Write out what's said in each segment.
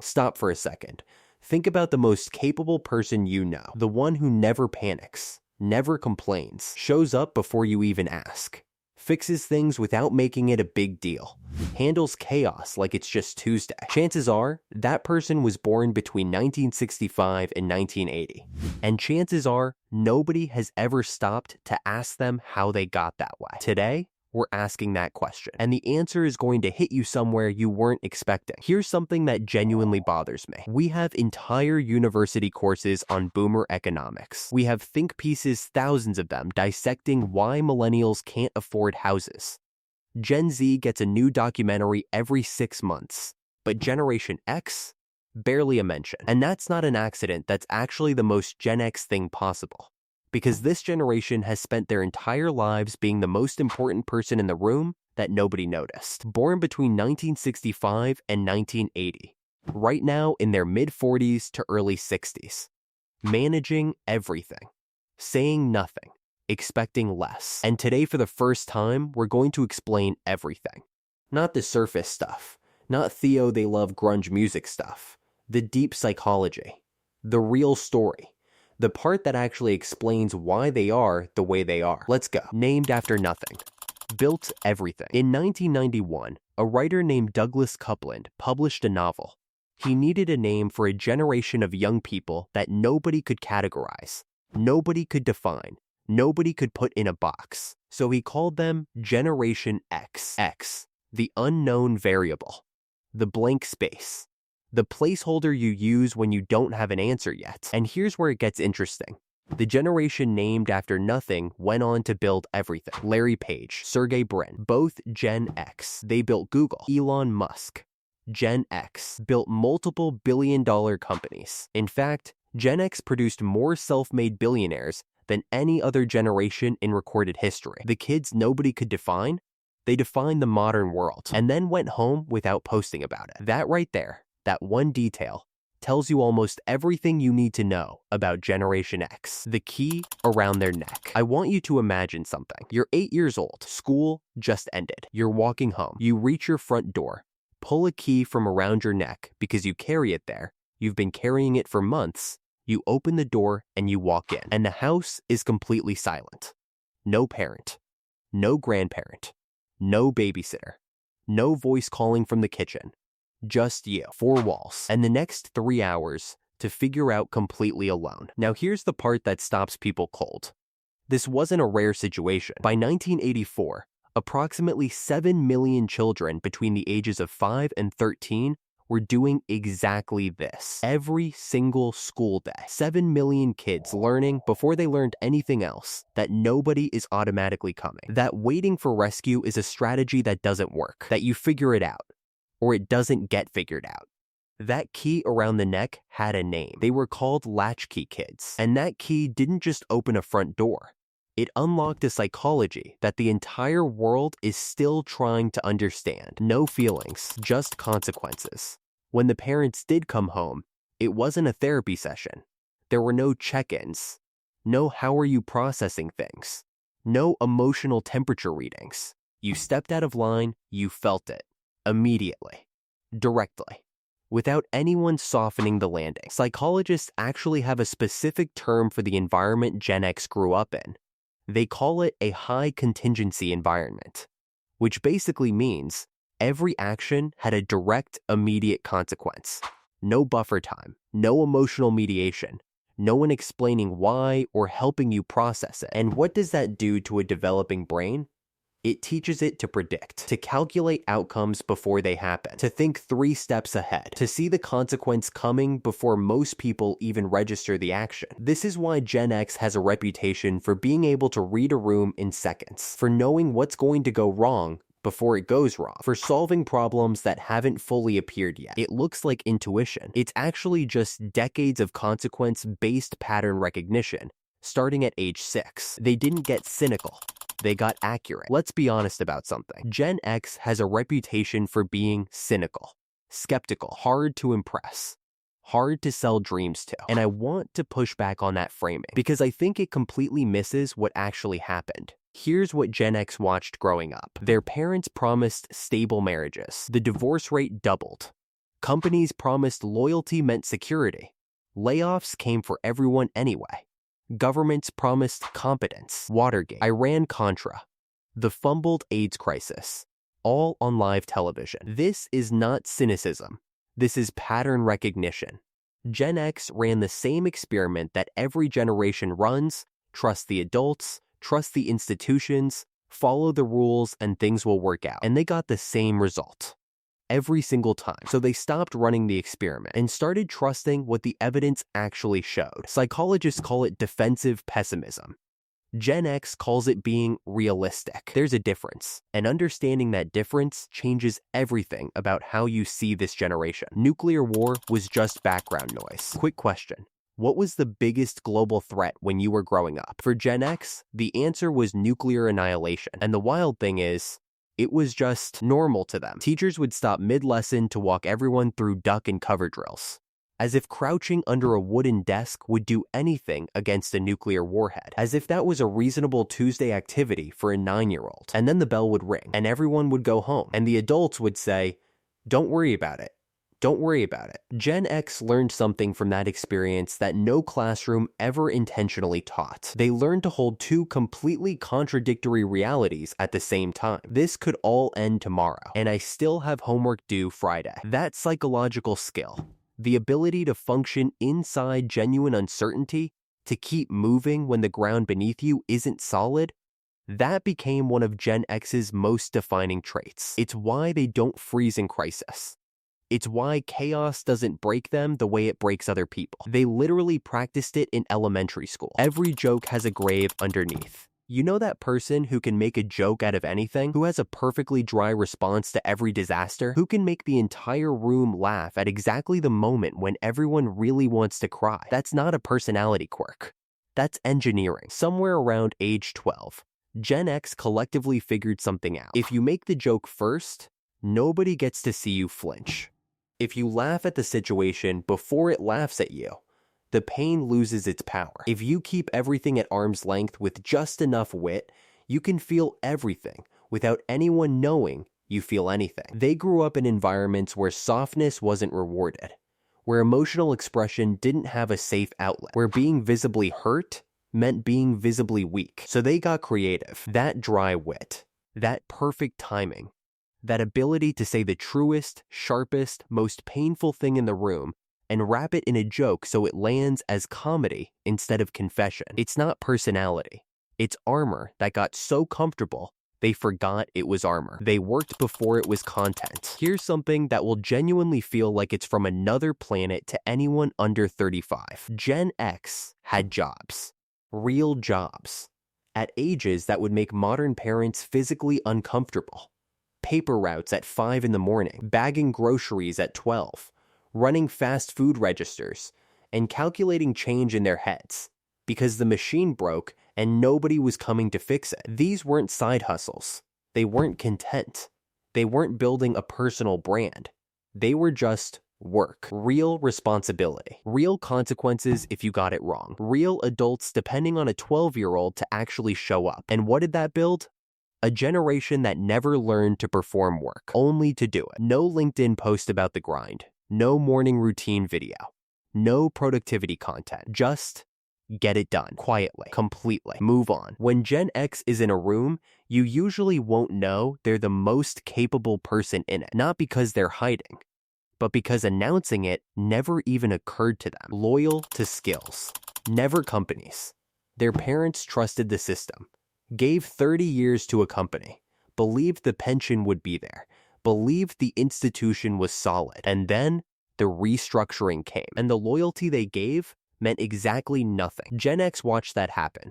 Stop for a second. Think about the most capable person you know, the one who never panics, never complains, shows up before you even ask, fixes things without making it a big deal, handles chaos like it's just Tuesday. Chances are, that person was born between 1965 and 1980. And chances are, nobody has ever stopped to ask them how they got that way. Today, we're asking that question, and the answer is going to hit you somewhere you weren't expecting. Here's something that genuinely bothers me. We have entire university courses on boomer economics. We have think pieces, thousands of them, dissecting why millennials can't afford houses. Gen Z gets a new documentary every 6 months, but Generation X? Barely a mention. And that's not an accident, that's actually the most Gen X thing possible. Because this generation has spent their entire lives being the most important person in the room that nobody noticed. Born between 1965 and 1980, right now in their mid-40s to early 60s. Managing everything, saying nothing, expecting less. And today, for the first time, we're going to explain everything. Not the surface stuff, not Theo they love grunge music stuff, the deep psychology, the real story. The part that actually explains why they are the way they are. Let's go. Named after nothing. Built everything. In 1991, a writer named Douglas Coupland published a novel. He needed a name for a generation of young people that nobody could categorize, nobody could define, nobody could put in a box. So he called them Generation X. X, the unknown variable, the blank space. The placeholder you use when you don't have an answer yet. And here's where it gets interesting. The generation named after nothing went on to build everything. Larry Page, Sergey Brin, both Gen X. They built Google. Elon Musk, Gen X, built multiple billion-dollar companies. In fact, Gen X produced more self-made billionaires than any other generation in recorded history. The kids nobody could define, they defined the modern world, and then went home without posting about it. That right there, that one detail, tells you almost everything you need to know about Generation X. The key around their neck. I want you to imagine something. You're 8 years old. School just ended. You're walking home. You reach your front door. Pull a key from around your neck because you carry it there. You've been carrying it for months. You open the door and you walk in. And the house is completely silent. No parent. No grandparent. No babysitter. No voice calling from the kitchen. Just you, 4 walls, and the next 3 hours to figure out completely alone. Now here's the part that stops people cold. This wasn't a rare situation. By 1984, approximately 7 million children between the ages of 5 and 13 were doing exactly this. Every single school day. 7 million kids learning before they learned anything else that nobody is automatically coming. That waiting for rescue is a strategy that doesn't work. That you figure it out, or it doesn't get figured out. That key around the neck had a name. They were called latchkey kids. And that key didn't just open a front door. It unlocked a psychology that the entire world is still trying to understand. No feelings, just consequences. When the parents did come home, it wasn't a therapy session. There were no check-ins. No how are you processing things. No emotional temperature readings. You stepped out of line, you felt it. Immediately. Directly. Without anyone softening the landing. Psychologists actually have a specific term for the environment Gen X grew up in. They call it a high contingency environment, which basically means every action had a direct, immediate consequence. No buffer time, no emotional mediation, no one explaining why or helping you process it. And what does that do to a developing brain? It teaches it to predict, to calculate outcomes before they happen, to think 3 steps ahead, to see the consequence coming before most people even register the action. This is why Gen X has a reputation for being able to read a room in seconds, for knowing what's going to go wrong before it goes wrong, for solving problems that haven't fully appeared yet. It looks like intuition. It's actually just decades of consequence-based pattern recognition, starting at age 6. They didn't get cynical. They got accurate. Let's be honest about something. Gen X has a reputation for being cynical, skeptical, hard to impress, hard to sell dreams to. And I want to push back on that framing because I think it completely misses what actually happened. Here's what Gen X watched growing up. Their parents promised stable marriages. The divorce rate doubled. Companies promised loyalty meant security. Layoffs came for everyone anyway. Governments promised competence. Watergate, Iran-Contra, the fumbled AIDS crisis, all on live television. This is not cynicism. This is pattern recognition. Gen X ran the same experiment that every generation runs: trust the adults, trust the institutions, follow the rules, and things will work out. And they got the same result every single time. So they stopped running the experiment and started trusting what the evidence actually showed. Psychologists call it defensive pessimism. Gen X calls it being realistic. There's a difference, and understanding that difference changes everything about how you see this generation. Nuclear war was just background noise. Quick question. What was the biggest global threat when you were growing up? For Gen X, the answer was nuclear annihilation. And the wild thing is, it was just normal to them. Teachers would stop mid-lesson to walk everyone through duck and cover drills, as if crouching under a wooden desk would do anything against a nuclear warhead, as if that was a reasonable Tuesday activity for a 9-year-old. And then the bell would ring, and everyone would go home, and the adults would say, "Don't worry about it. Don't worry about it." Gen X learned something from that experience that no classroom ever intentionally taught. They learned to hold two completely contradictory realities at the same time. This could all end tomorrow, and I still have homework due Friday. That psychological skill, the ability to function inside genuine uncertainty, to keep moving when the ground beneath you isn't solid, that became one of Gen X's most defining traits. It's why they don't freeze in crisis. It's why chaos doesn't break them the way it breaks other people. They literally practiced it in elementary school. Every joke has a grave underneath. You know that person who can make a joke out of anything? Who has a perfectly dry response to every disaster? Who can make the entire room laugh at exactly the moment when everyone really wants to cry? That's not a personality quirk. That's engineering. Somewhere around age 12, Gen X collectively figured something out. If you make the joke first, nobody gets to see you flinch. If you laugh at the situation before it laughs at you, the pain loses its power. If you keep everything at arm's length with just enough wit, you can feel everything without anyone knowing you feel anything. They grew up in environments where softness wasn't rewarded, where emotional expression didn't have a safe outlet, where being visibly hurt meant being visibly weak. So they got creative. That dry wit, that perfect timing, that ability to say the truest, sharpest, most painful thing in the room and wrap it in a joke so it lands as comedy instead of confession. It's not personality. It's armor that got so comfortable they forgot it was armor. They worked before it was content. Here's something that will genuinely feel like it's from another planet to anyone under 35. Gen X had jobs. Real jobs. At ages that would make modern parents physically uncomfortable. Paper routes at 5 in the morning, bagging groceries at 12, running fast food registers, and calculating change in their heads because the machine broke and nobody was coming to fix it. These weren't side hustles. They weren't content. They weren't building a personal brand. They were just work. Real responsibility. Real consequences if you got it wrong. Real adults depending on a 12-year-old to actually show up. And what did that build? A generation that never learned to perform work, only to do it. No LinkedIn post about the grind. No morning routine video. No productivity content. Just get it done. Quietly. Completely. Move on. When Gen X is in a room, you usually won't know they're the most capable person in it. Not because they're hiding, but because announcing it never even occurred to them. Loyal to skills. Never companies. Their parents trusted the system. Gave 30 years to a company, believed the pension would be there, believed the institution was solid, and then the restructuring came, and the loyalty they gave meant exactly nothing. Gen X watched that happen,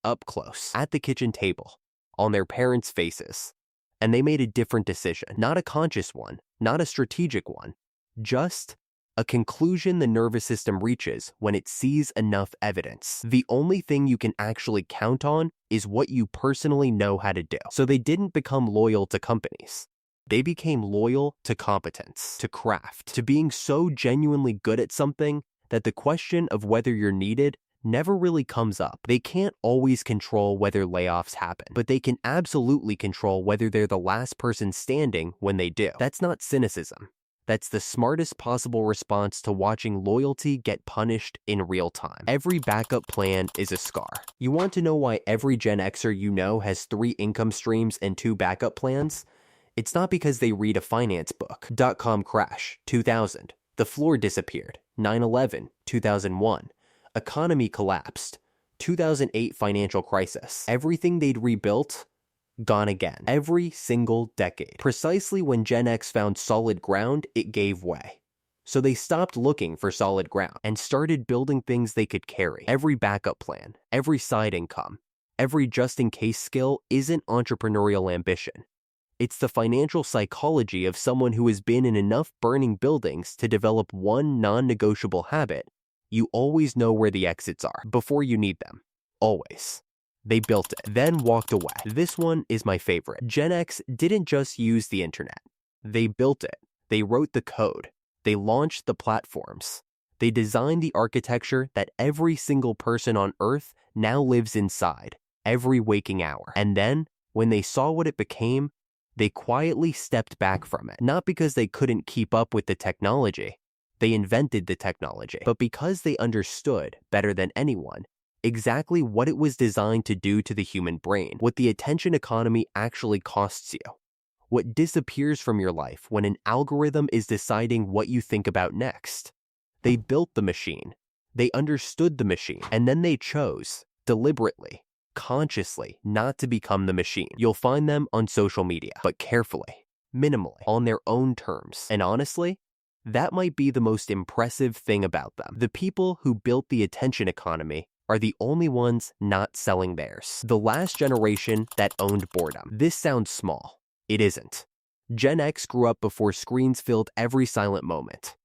up close, at the kitchen table, on their parents' faces, and they made a different decision. Not a conscious one, not a strategic one, just a conclusion the nervous system reaches when it sees enough evidence. The only thing you can actually count on is what you personally know how to do. So they didn't become loyal to companies. They became loyal to competence, to craft, to being so genuinely good at something that the question of whether you're needed never really comes up. They can't always control whether layoffs happen, but they can absolutely control whether they're the last person standing when they do. That's not cynicism. That's the smartest possible response to watching loyalty get punished in real time. Every backup plan is a scar. You want to know why every Gen Xer you know has 3 income streams and 2 backup plans? It's not because they read a finance book. .com crash, 2000. The floor disappeared, 9/11, 2001. Economy collapsed, 2008 financial crisis. Everything they'd rebuilt, gone again. Every single decade. Precisely when Gen X found solid ground, it gave way. So they stopped looking for solid ground and started building things they could carry. Every backup plan, every side income, every just-in-case skill isn't entrepreneurial ambition. It's the financial psychology of someone who has been in enough burning buildings to develop one non-negotiable habit. You always know where the exits are before you need them. Always. They built it, then walked away. This one is my favorite. Gen X didn't just use the internet. They built it. They wrote the code. They launched the platforms. They designed the architecture that every single person on Earth now lives inside, every waking hour. And then, when they saw what it became, they quietly stepped back from it. Not because they couldn't keep up with the technology. They invented the technology. But because they understood, better than anyone, exactly what it was designed to do to the human brain, what the attention economy actually costs you, what disappears from your life when an algorithm is deciding what you think about next. They built the machine, they understood the machine, and then they chose, deliberately, consciously, not to become the machine. You'll find them on social media, but carefully, minimally, on their own terms. And honestly, that might be the most impressive thing about them. The people who built the attention economy are the only ones not selling theirs. The last generation that owned boredom. This sounds small. It isn't. Gen X grew up before screens filled every silent moment.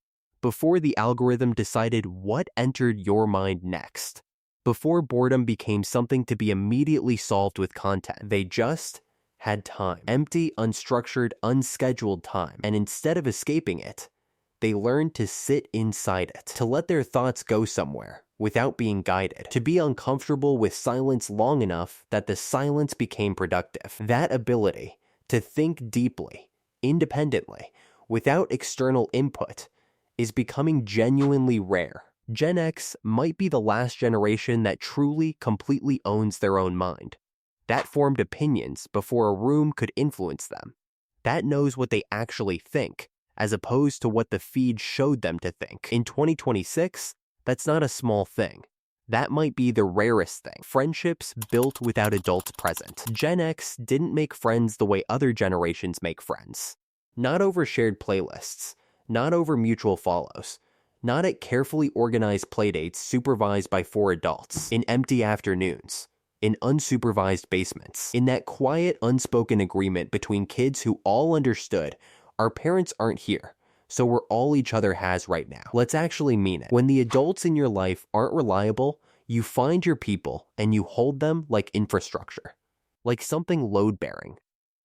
Before the algorithm decided what entered your mind next. Before boredom became something to be immediately solved with content. They just had time. Empty, unstructured, unscheduled time. And instead of escaping it, they learned to sit inside it. To let their thoughts go somewhere without being guided. To be uncomfortable with silence long enough that the silence became productive. That ability to think deeply, independently, without external input is becoming genuinely rare. Gen X might be the last generation that truly, completely owns their own mind. That formed opinions before a room could influence them. That knows what they actually think, as opposed to what the feed showed them to think. In 2026, that's not a small thing. That might be the rarest thing. Friendships built without adults present. Gen X didn't make friends the way other generations make friends. Not over shared playlists, not over mutual follows, not at carefully organized playdates supervised by 4 adults, in empty afternoons, in unsupervised basements, in that quiet, unspoken agreement between kids who all understood our parents aren't here, so we're all each other has right now. Let's actually mean it. When the adults in your life aren't reliable, you find your people and you hold them like infrastructure, like something load-bearing,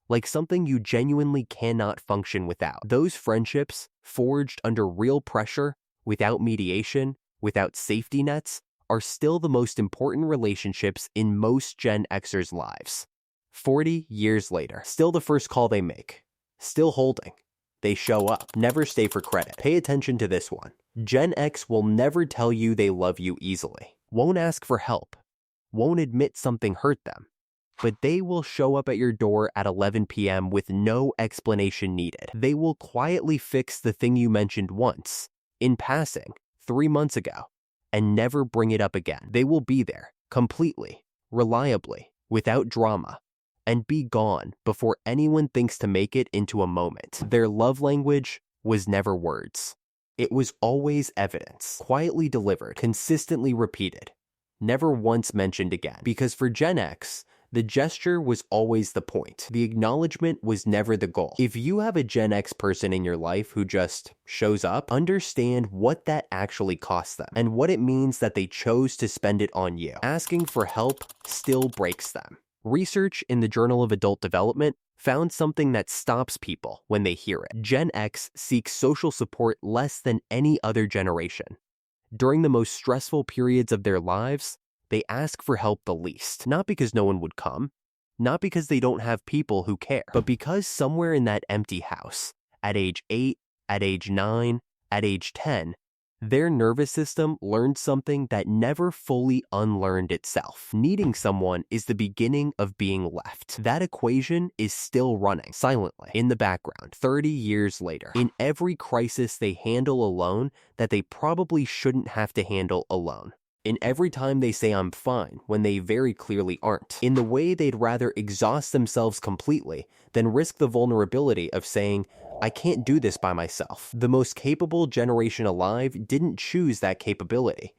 like something you genuinely cannot function without. Those friendships, forged under real pressure, without mediation, without safety nets, are still the most important relationships in most Gen Xers' lives. 40 years later, still the first call they make, still holding. They show up, never stay for credit. Pay attention to this one. Gen X will never tell you they love you easily, won't ask for help, won't admit something hurt them, but they will show up at your door at 11 p.m. with no explanation needed. They will quietly fix the thing you mentioned once, in passing, 3 months ago, and never bring it up again. They will be there, completely, reliably, without drama, and be gone before anyone thinks to make it into a moment. Their love language was never words. It was always evidence, quietly delivered, consistently repeated, never once mentioned again. Because for Gen X, the gesture was always the point. The acknowledgement was never the goal. If you have a Gen X person in your life who just shows up, understand what that actually costs them and what it means that they chose to spend it on you. Asking for help still breaks them. Research in the Journal of Adult Development found something that stops people when they hear it. Gen X seeks social support less than any other generation. During the most stressful periods of their lives, they ask for help the least. Not because no one would come, not because they don't have people who care, but because somewhere in that empty house, at age 8, at age 9, at age 10, their nervous system learned something that never fully unlearned itself. Needing someone is the beginning of being left. That equation is still running silently in the background 30 years later. In every crisis they handle alone that they probably shouldn't have to handle alone. In every time they say I'm fine when they very clearly aren't. In the way they'd rather exhaust themselves completely than risk the vulnerability of saying, I can't do this by myself. The most capable generation alive didn't choose that capability.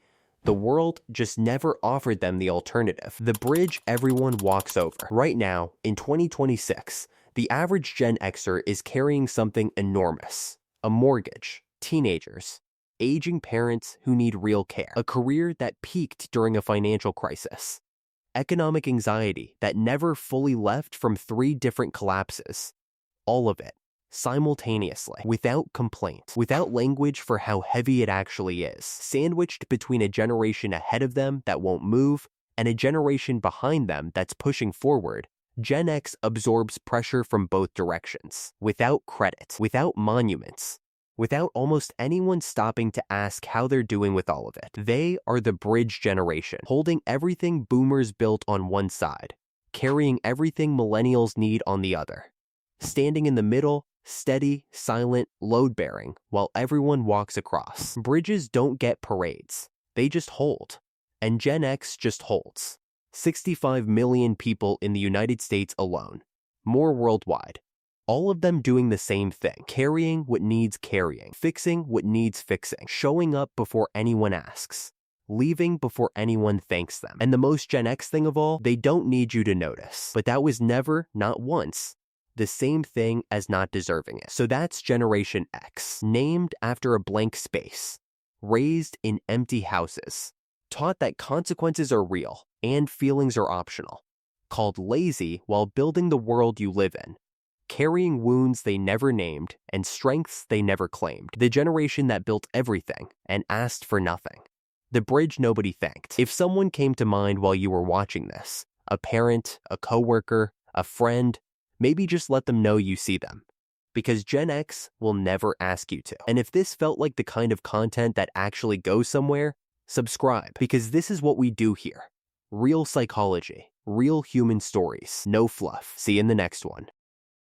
The world just never offered them the alternative. The bridge everyone walks over. Right now, in 2026, the average Gen Xer is carrying something enormous. A mortgage, teenagers, aging parents who need real care, a career that peaked during a financial crisis, economic anxiety that never fully left from 3 different collapses. All of it, simultaneously, without complaint, without language for how heavy it actually is, sandwiched between a generation ahead of them that won't move and a generation behind them that's pushing forward. Gen X absorbs pressure from both directions, without credit, without monuments, without almost anyone stopping to ask how they're doing with all of it. They are the bridge generation, holding everything boomers built on one side, carrying everything millennials need on the other, standing in the middle, steady, silent, load-bearing, while everyone walks across. Bridges don't get parades. They just hold. And Gen X just holds. 65 million people in the United States alone. More worldwide. All of them doing the same thing, carrying what needs carrying, fixing what needs fixing, showing up before anyone asks, leaving before anyone thanks them. And the most Gen X thing of all, they don't need you to notice. But that was never, not once, the same thing as not deserving it. So that's Generation X, named after a blank space, raised in empty houses, taught that consequences are real and feelings are optional, called lazy while building the world you live in, carrying wounds they never named and strengths they never claimed. The generation that built everything and asked for nothing. The bridge nobody thanked. If someone came to mind while you were watching this, a parent, a coworker, a friend, maybe just let them know you see them. Because Gen X will never ask you to. And if this felt like the kind of content that actually goes somewhere, subscribe. Because this is what we do here. Real psychology, real human stories, no fluff. See you in the next one.